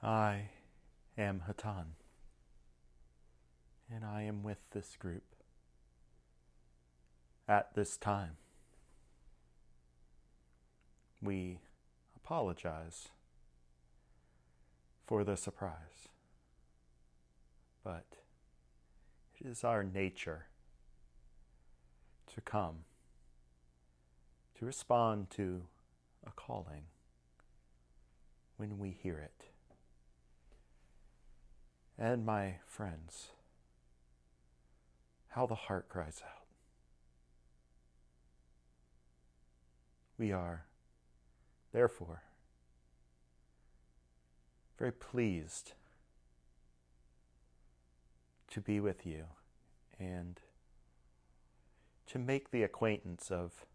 I am Hatonn, and I am with this group at this time. We apologize for the surprise, but it is our nature to come, to respond to a calling when we hear it. And my friends, how the heart cries out. We are, therefore, very pleased to be with you and to make the acquaintance of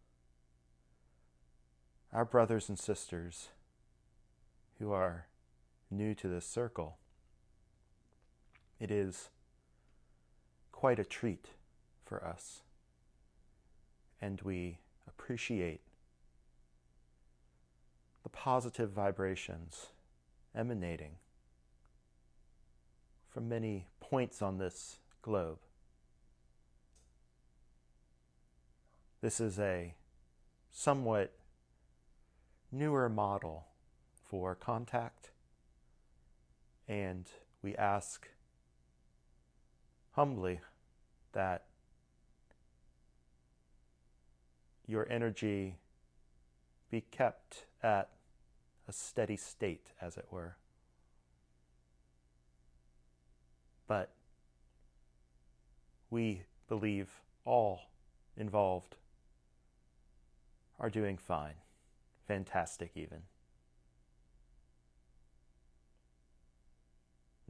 our brothers and sisters who are new to this circle. It is quite a treat for us, and we appreciate the positive vibrations emanating from many points on this globe. This is a somewhat newer model for contact, and we ask humbly that your energy be kept at a steady state, as it were. But we believe all involved are doing fine, fantastic even.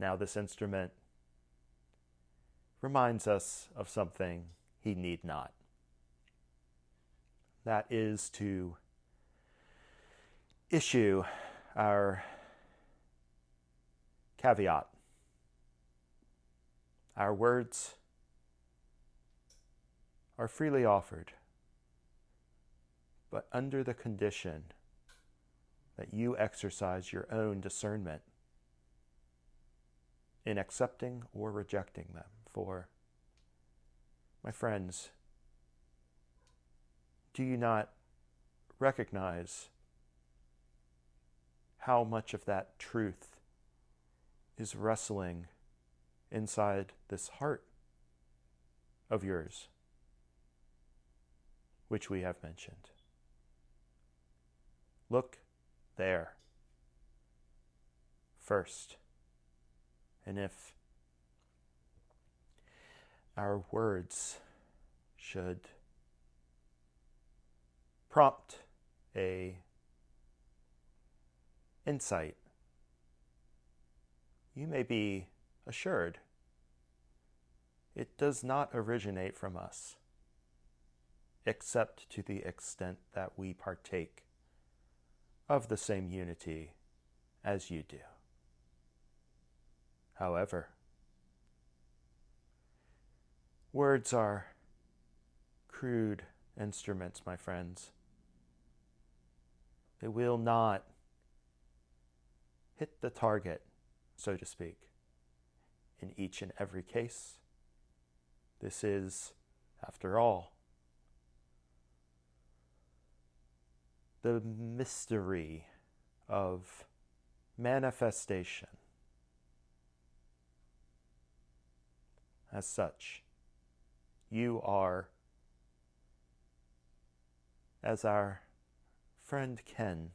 Now this instrument reminds us of something he need not. That is to issue our caveat. Our words are freely offered, but under the condition that you exercise your own discernment in accepting or rejecting them. For, my friends, do you not recognize how much of that truth is wrestling inside this heart of yours, which we have mentioned? Look there first, and if our words should prompt a insight, you may be assured it does not originate from us, except to the extent that we partake of the same unity as you do. However, words are crude instruments, my friends. They will not hit the target, so to speak, in each and every case. This is, after all, the mystery of manifestation. As such, you are, as our friend Ken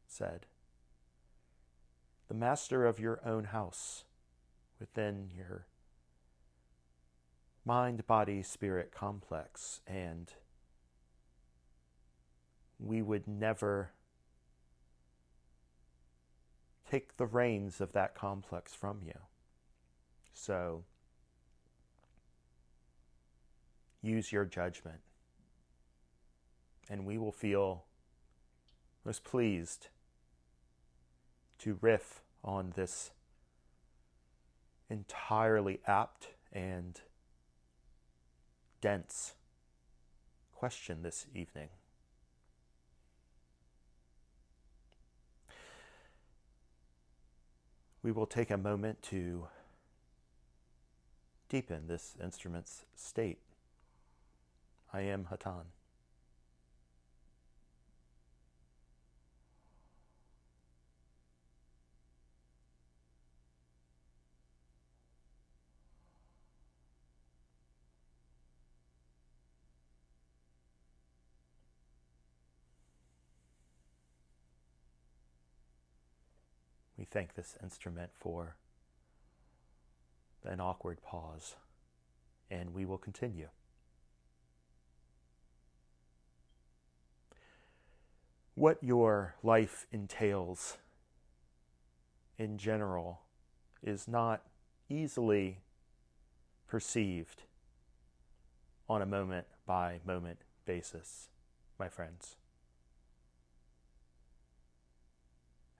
said, the master of your own house within your mind-body-spirit complex, and we would never take the reins of that complex from you. So, use your judgment, and we will feel most pleased to riff on this entirely apt and dense question this evening. we will take a moment to deepen this instrument's state. I am Hatonn. We thank this instrument for an awkward pause, and we will continue. What your life entails in general is not easily perceived on a moment-by-moment basis, my friends.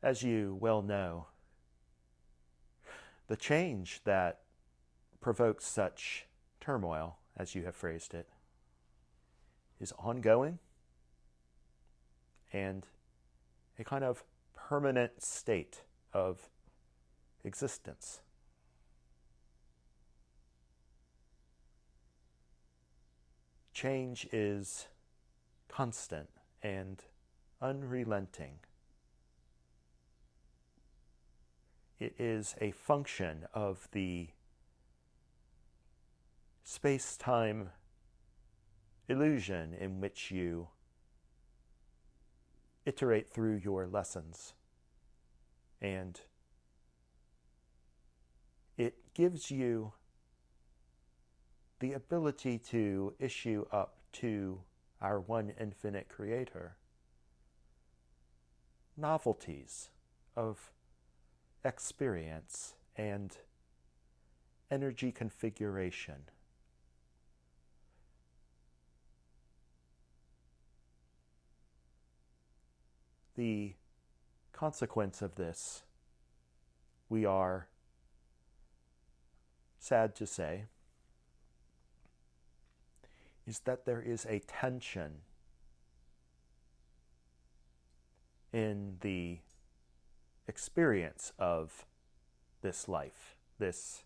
As you well know, the change that provokes such turmoil, as you have phrased it, is ongoing and a kind of permanent state of existence. Change is constant and unrelenting. It is a function of the space-time illusion in which you iterate through your lessons. And it gives you the ability to issue up to our one infinite creator novelties of experience and energy configuration. The consequence of this, we are sad to say, is that there is a tension in the experience of this life, this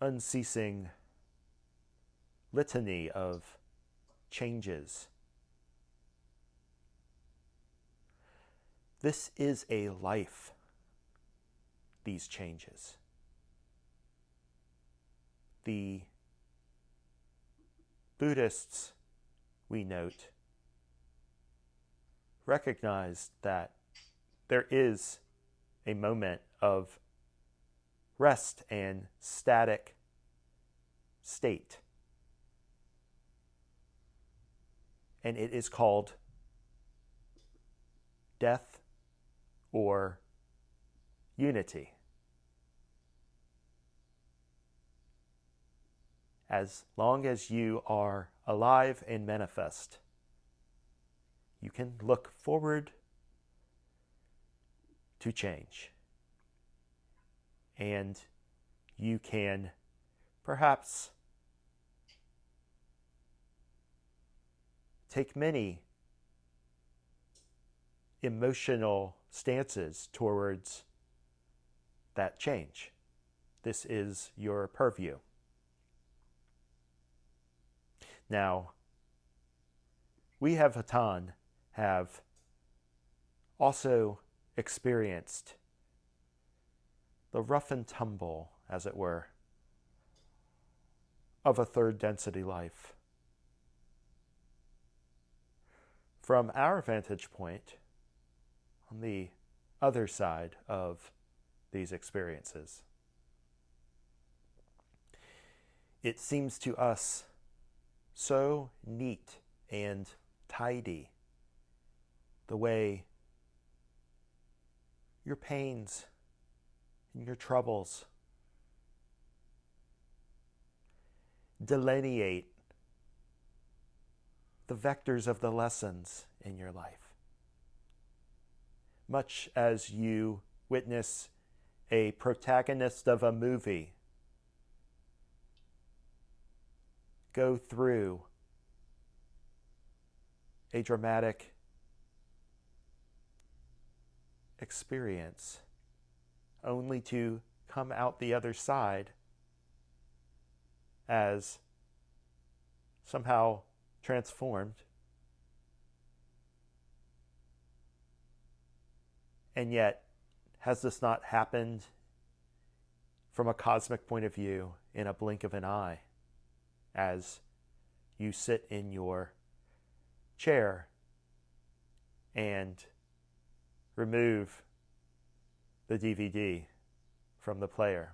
unceasing litany of changes. This is a life, these changes. The Buddhists, we note, recognize that there is a moment of rest and static state. And it is called death or unity. As long as you are alive and manifest, you can look forward to change. And you can perhaps take many emotional stances towards that change. This is your purview. Now, we have Hatonn have also experienced the rough and tumble, as it were, of a third density life. From our vantage point, on the other side of these experiences, it seems to us so neat and tidy the way your pains and your troubles delineate the vectors of the lessons in your life. Much as you witness a protagonist of a movie go through a dramatic experience, only to come out the other side as somehow transformed. And yet, has this not happened from a cosmic point of view in a blink of an eye as you sit in your chair and remove the DVD from the player?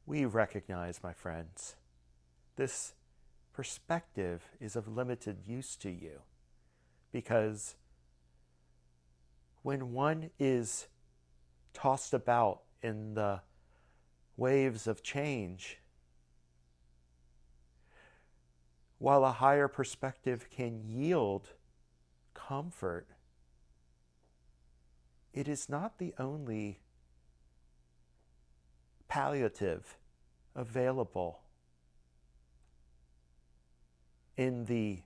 We recognize, my friends, this perspective is of limited use to you, because when one is tossed about in the waves of change, while a higher perspective can yield comfort, it is not the only palliative available in the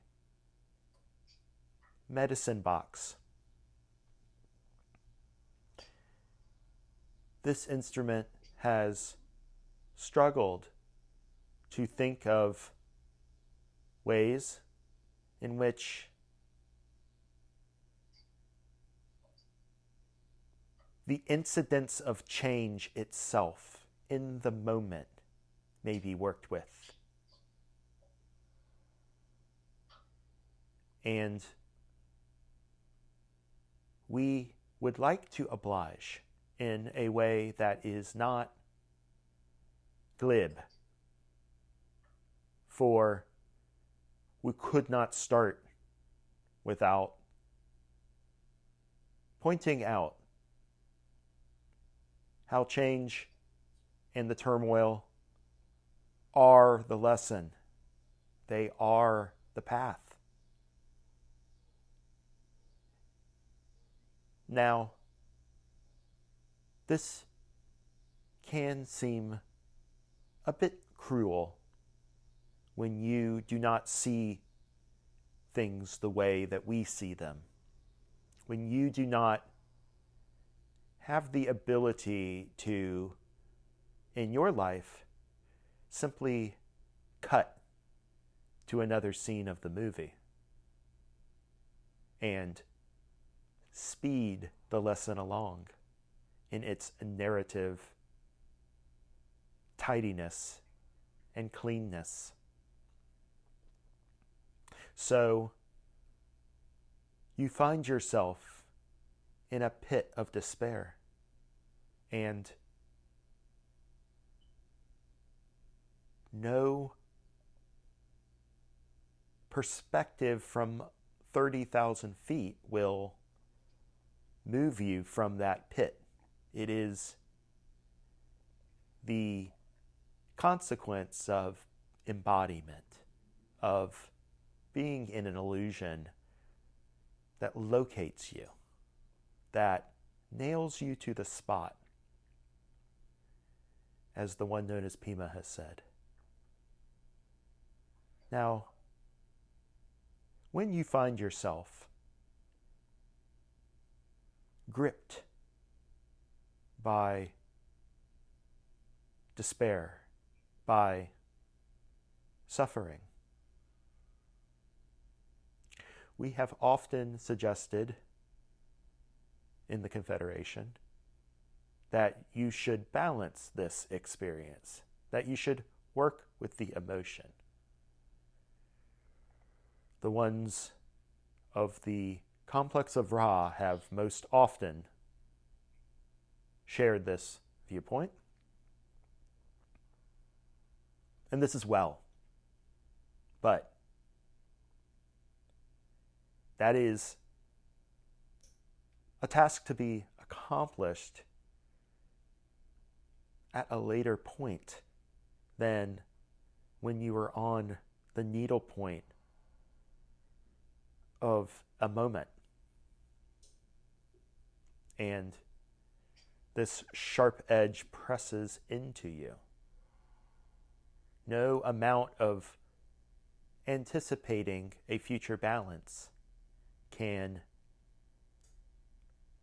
medicine box. This instrument has struggled to think of ways in which the incidence of change itself in the moment may be worked with. And we would like to oblige in a way that is not glib, for we could not start without pointing out how change and the turmoil are the lesson. They are the path. Now, this can seem a bit cruel when you do not see things the way that we see them, when you do not have the ability to, in your life, simply cut to another scene of the movie and speed the lesson along in its narrative tidiness and cleanness. So you find yourself in a pit of despair, and no perspective from 30,000 feet will move you from that pit. It is the consequence of embodiment, of being in an illusion that locates you, that nails you to the spot, as the one known as Pima has said. Now, when you find yourself gripped by despair, by suffering, we have often suggested in the Confederation that you should balance this experience, that you should work with the emotion. The ones of the complex of Ra have most often shared this viewpoint. And this is well. But that is a task to be accomplished at a later point than when you are on the needle point of a moment. And this sharp edge presses into you. No amount of anticipating a future balance can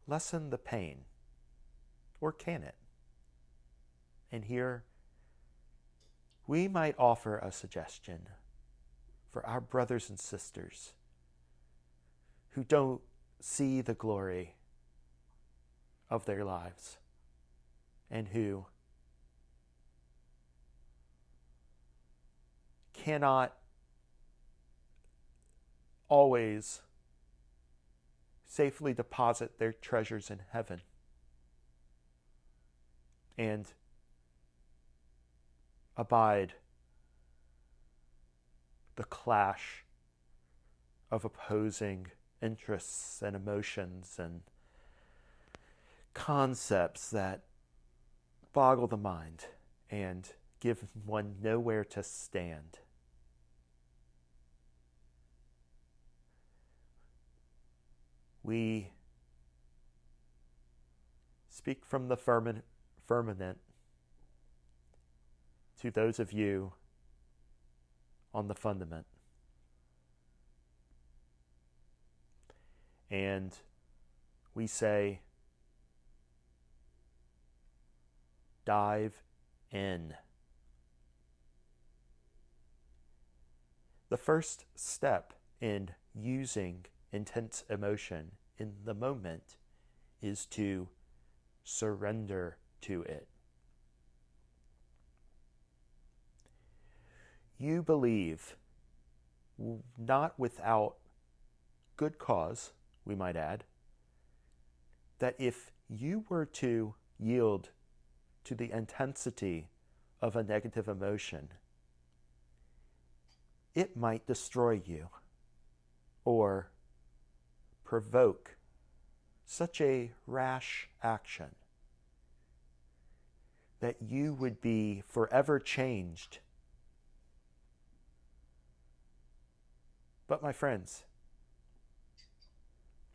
lessen the pain? Or can it? And here we might offer a suggestion for our brothers and sisters who don't see the glory of their lives and who cannot always safely deposit their treasures in heaven and abide the clash of opposing interests and emotions and concepts that boggle the mind and give one nowhere to stand. We speak from the firmament to those of you on the fundament. And we say, dive in. The first step in using intense emotion in the moment is to surrender to it. You believe, not without good cause, we might add, that if you were to yield to the intensity of a negative emotion, it might destroy you or provoke such a rash action that you would be forever changed. But my friends,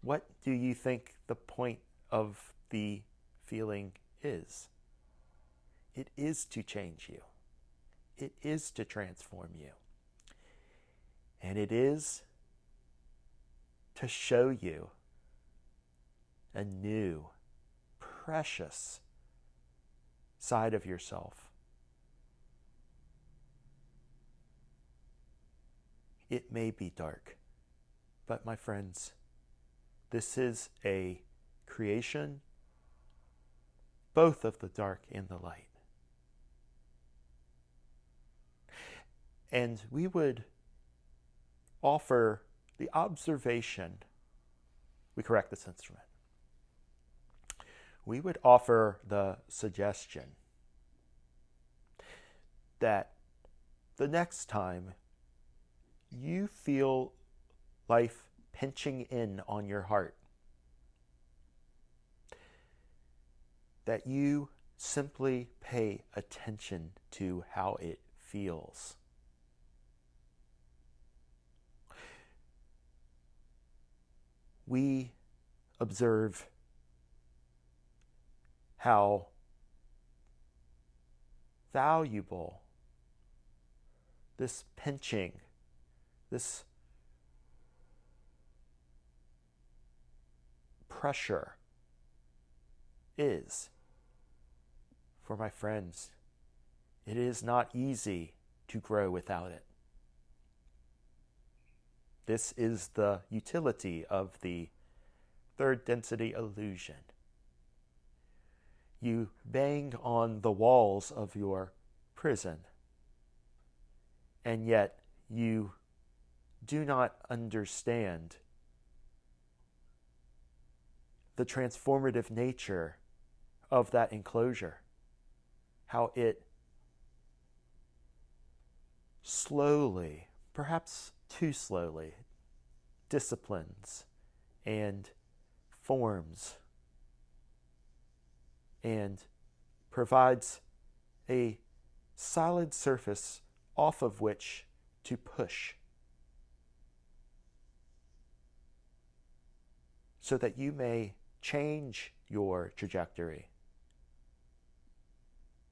what do you think the point of the feeling is? It is to change you. It is to transform you. And it is to show you a new, precious side of yourself. It may be dark, but my friends, this is a creation, both of the dark and the light. And we would offer the observation, we correct this instrument. We would offer the suggestion that the next time you feel life pinching in on your heart, that you simply pay attention to how it feels. We observe how valuable this pinching, this pressure is for my friends. It is not easy to grow without it. This is the utility of the third density illusion. You bang on the walls of your prison, and yet you do not understand the transformative nature of that enclosure, how it slowly, perhaps too slowly, disciplines and forms and provides a solid surface off of which to push, so that you may change your trajectory,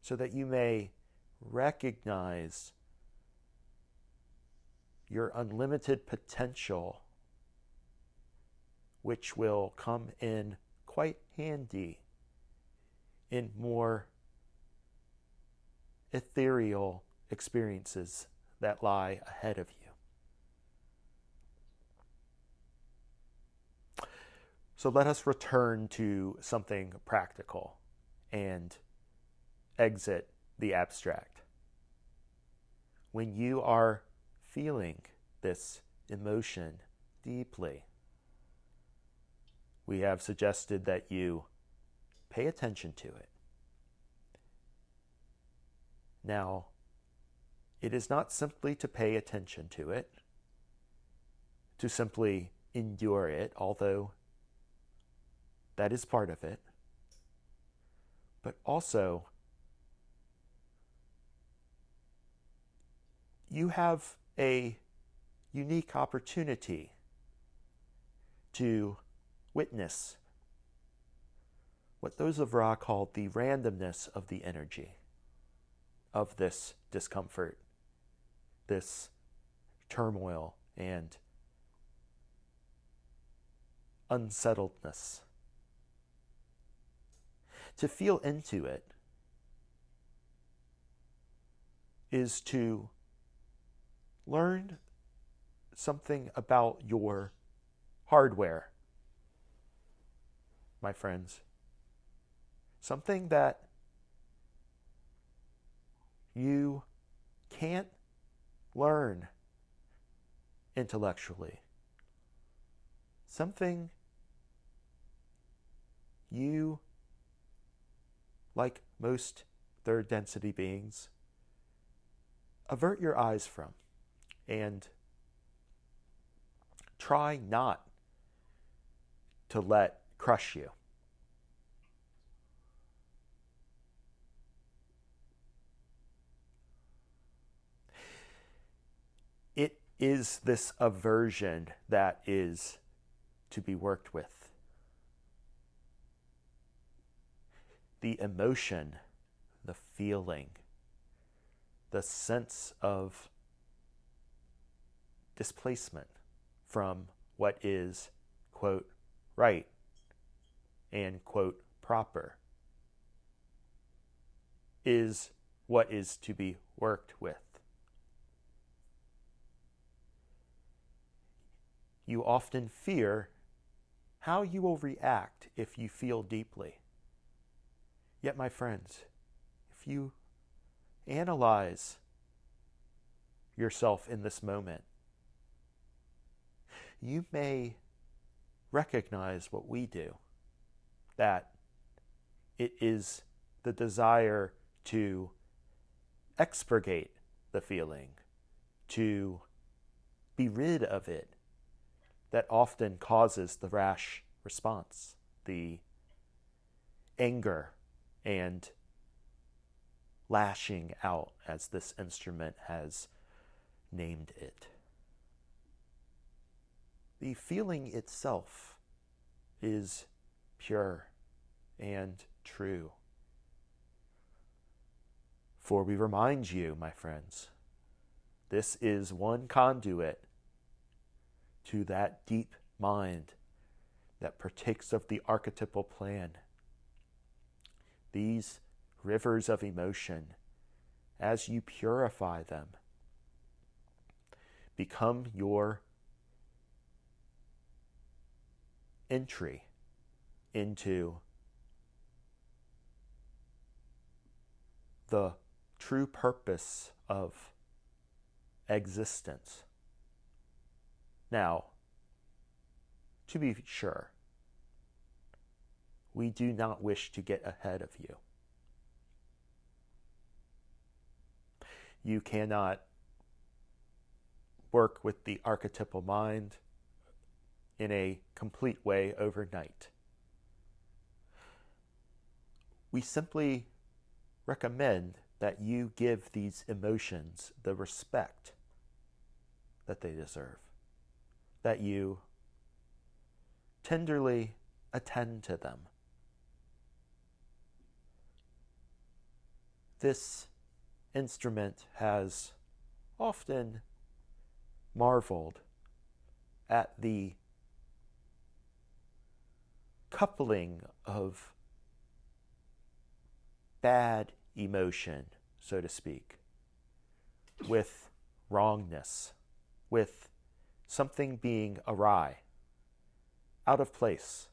so that you may recognize your unlimited potential, which will come in quite handy in more ethereal experiences that lie ahead of you. So let us return to something practical and exit the abstract. When you are feeling this emotion deeply, we have suggested that you pay attention to it. Now, it is not simply to pay attention to it, to simply endure it, although that is part of it, but also you have a unique opportunity to witness what those of Ra called the randomness of the energy of this discomfort, this turmoil and unsettledness. To feel into it is to learn something about your hardware, my friends. Something that you can't learn intellectually. Something you, like most third density beings, avert your eyes from and try not to let crush you. It is this aversion that is to be worked with. The emotion, the feeling, the sense of displacement from what is, quote, right and, quote, proper is what is to be worked with. You often fear how you will react if you feel deeply. Yet, my friends, if you analyze yourself in this moment, you may recognize what we do, that it is the desire to expurgate the feeling, to be rid of it, that often causes the rash response, the anger and lashing out, as this instrument has named it. The feeling itself is pure and true. For we remind you, my friends, this is one conduit to that deep mind that partakes of the archetypal plan. These rivers of emotion, as you purify them, become your entry into the true purpose of existence. Now, to be sure, we do not wish to get ahead of you. You cannot work with the archetypal mind in a complete way overnight. We simply recommend that you give these emotions the respect that they deserve, that you tenderly attend to them. This instrument has often marveled at the coupling of bad emotion, so to speak, with wrongness, with something being awry, out of place,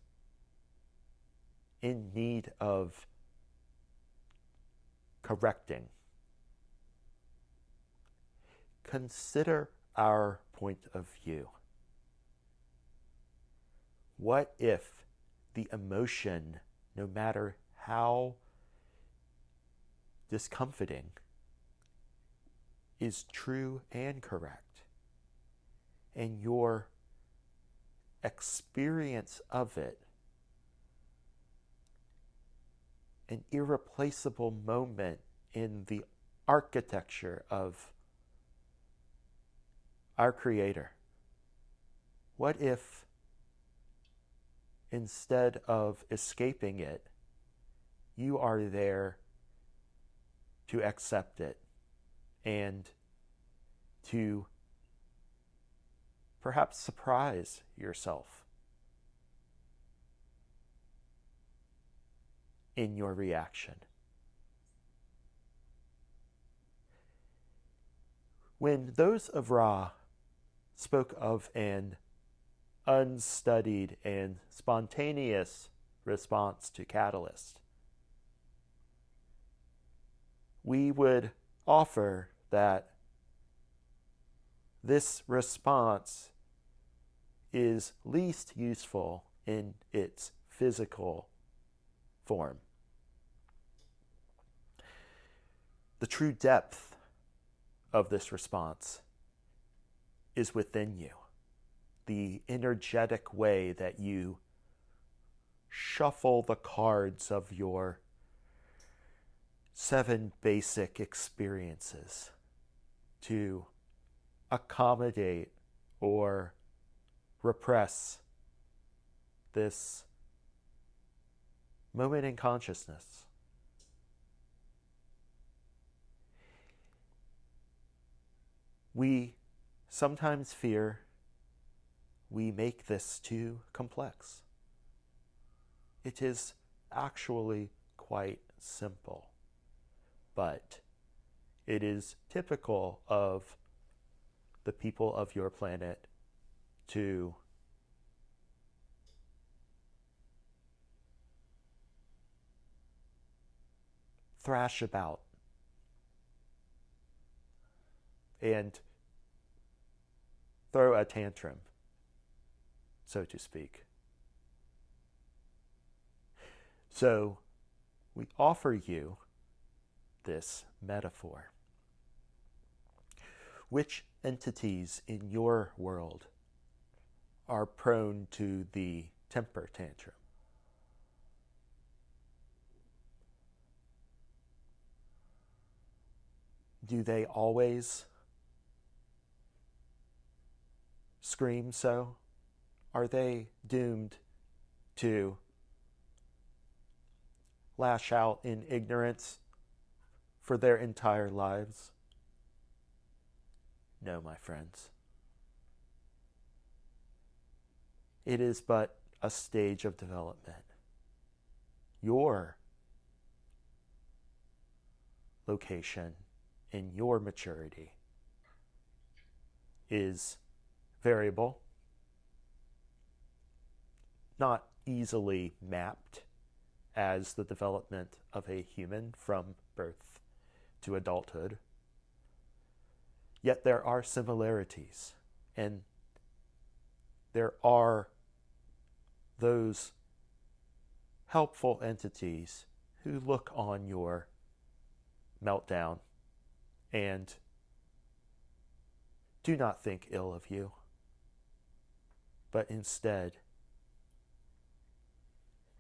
in need of correcting. Consider our point of view. What if the emotion, no matter how discomforting, is true and correct, and your experience of it, an irreplaceable moment in the architecture of our Creator? What if, instead of escaping it, you are there to accept it and to perhaps surprise yourself in your reaction? When those of Ra spoke of an unstudied and spontaneous response to catalyst, we would offer that this response is least useful in its physical form. The true depth of this response is within you. The energetic way that you shuffle the cards of your 7 basic experiences to accommodate or repress this moment in consciousness. We sometimes fear we make this too complex. It is actually quite simple, but it is typical of the people of your planet to thrash about and throw a tantrum, so to speak. So we offer you this metaphor. Which entities in your world are prone to the temper tantrum? Do they always scream so? Are they doomed to lash out in ignorance for their entire lives? No, my friends. It is but a stage of development. Your location in your maturity is variable, not easily mapped as the development of a human from birth to adulthood. Yet there are similarities, and there are those helpful entities who look on your meltdown and do not think ill of you, but instead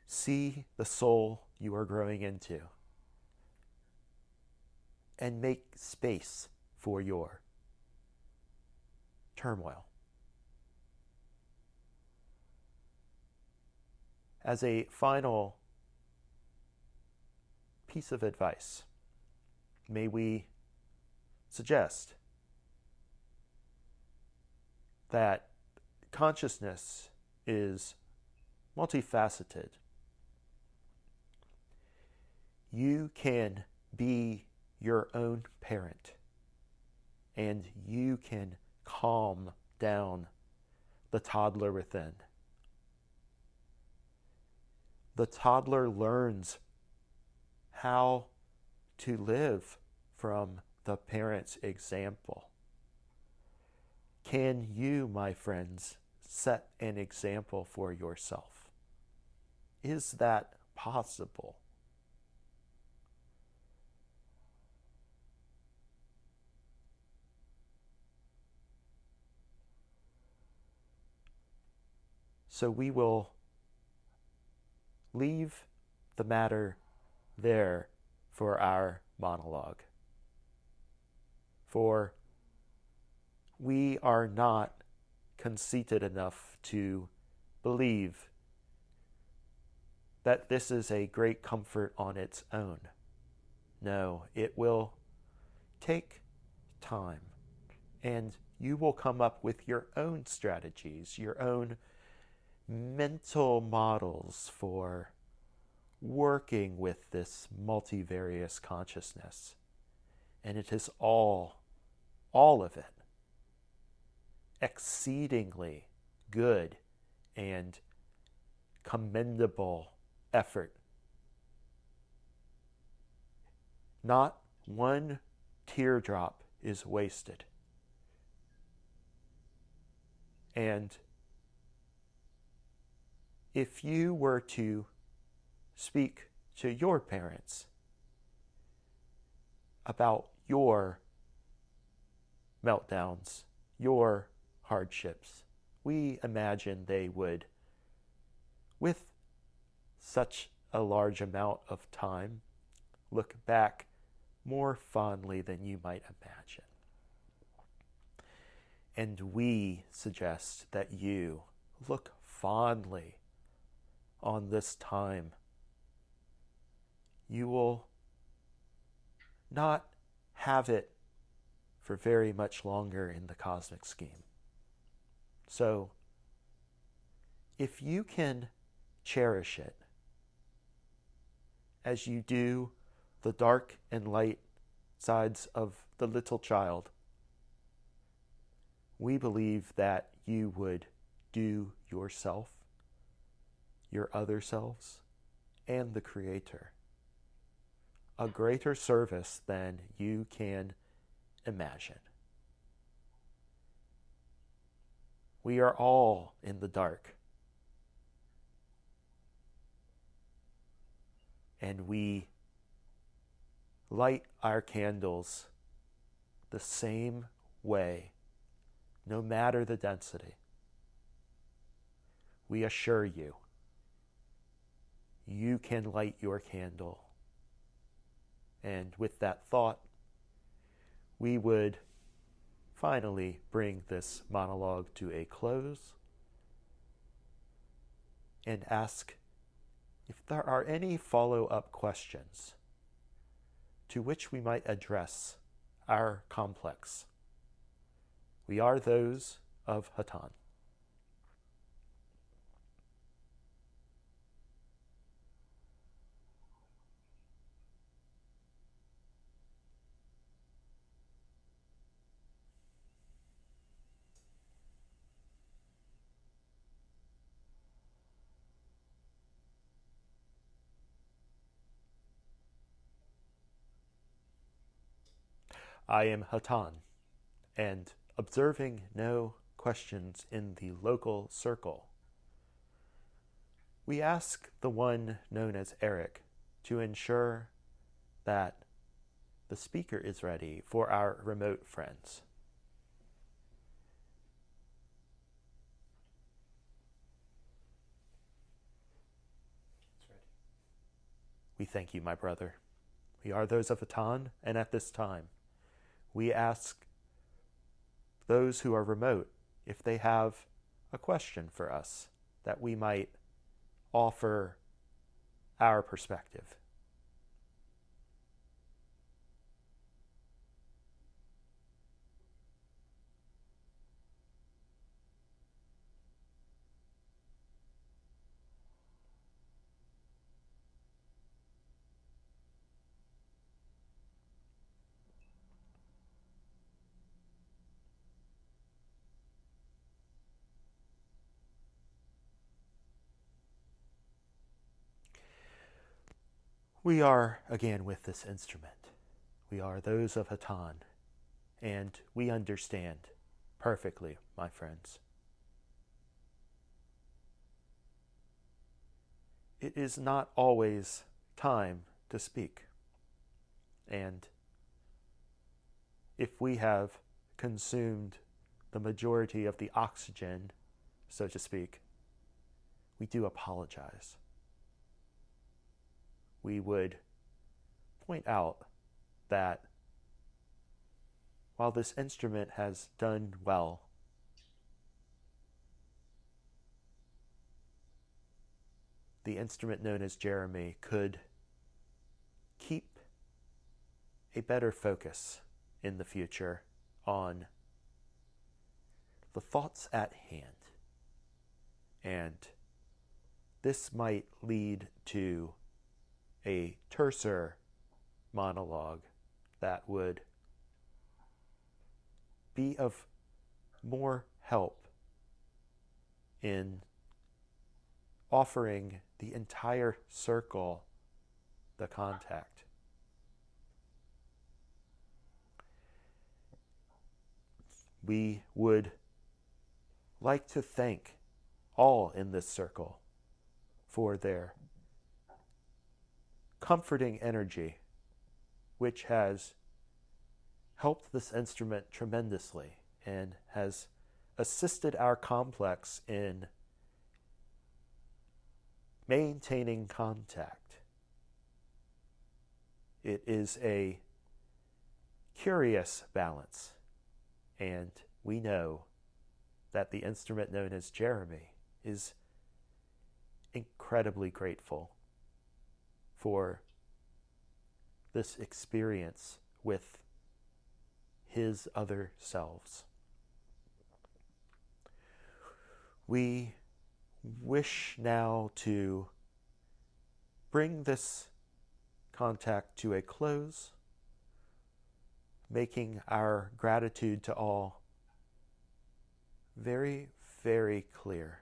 see the soul you are growing into and make space for your turmoil. As a final piece of advice, may we suggest that consciousness is multifaceted. You can be your own parent, and you can calm down the toddler within. The toddler learns how to live from the parent's example. Can you, my friends, set an example for yourself? Is that possible? So we will leave the matter there for our monologue. For we are not conceited enough to believe that this is a great comfort on its own. No, it will take time, and you will come up with your own strategies, your own mental models for working with this multivarious consciousness. And it is all of it, exceedingly good and commendable effort. Not one teardrop is wasted. And if you were to speak to your parents about your meltdowns, your hardships, we imagine they would, with such a large amount of time, look back more fondly than you might imagine. And we suggest that you look fondly on this time. You will not have it for very much longer in the cosmic scheme. So, if you can cherish it as you do the dark and light sides of the little child, we believe that you would do yourself, your other selves, and the Creator a greater service than you can imagine. We are all in the dark, and we light our candles the same way, no matter the density. We assure you, you can light your candle. And with that thought, we would finally bring this monologue to a close and ask if there are any follow-up questions to which we might address our complex. We are those of Hatonn. I am Hatonn, and observing no questions in the local circle, we ask the one known as Eric to ensure that the speaker is ready for our remote friends. It's ready. We thank you, my brother. We are those of Hatonn, and at this time, we ask those who are remote if they have a question for us that we might offer our perspective. We are again with this instrument. We are those of Hatonn, and we understand perfectly, my friends. It is not always time to speak. And if we have consumed the majority of the oxygen, so to speak, we do apologize. We would point out that while this instrument has done well, the instrument known as Jeremy could keep a better focus in the future on the thoughts at hand. And this might lead to a terser monologue that would be of more help in offering the entire circle the contact. We would like to thank all in this circle for their comforting energy, which has helped this instrument tremendously and has assisted our complex in maintaining contact. It is a curious balance, and we know that the instrument known as Jeremy is incredibly grateful for this experience with his other selves. We wish now to bring this contact to a close, making our gratitude to all very, very clear.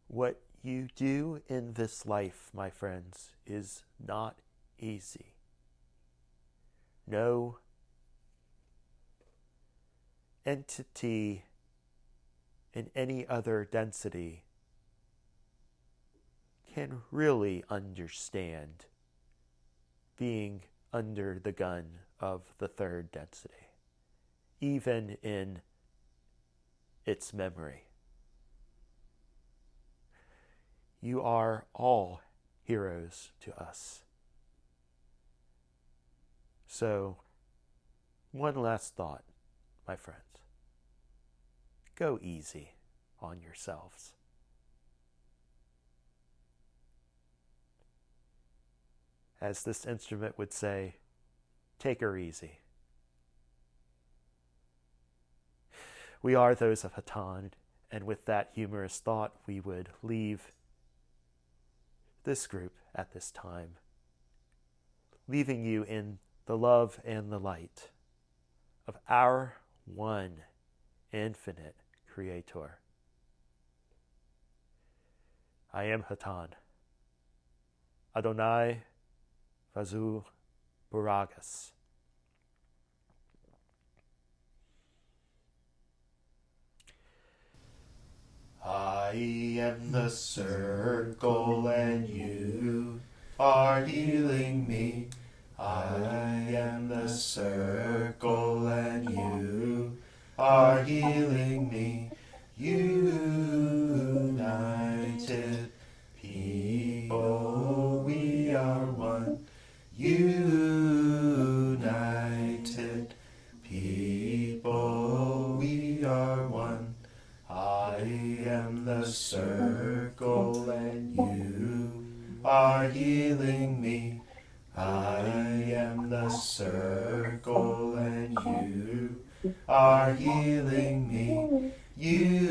What you do in this life, my friends, is not easy. No entity in any other density can really understand being under the gun of the third density, even in its memory. You are all heroes to us. So, one last thought, my friends. Go easy on yourselves. As this instrument would say, take her easy. We are those of Hatonn, and with that humorous thought, we would leave this group at this time, leaving you in the love and the light of our one infinite Creator. I am Hatonn. Adonai Vazu Buragas. I am the circle and you are healing me. I am the circle and you are healing me. United people, we are one. United people, we are one. I am the circle and you are healing me. I am the circle and you are healing me. United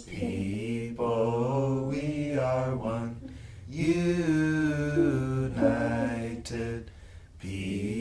people, we are one. United people.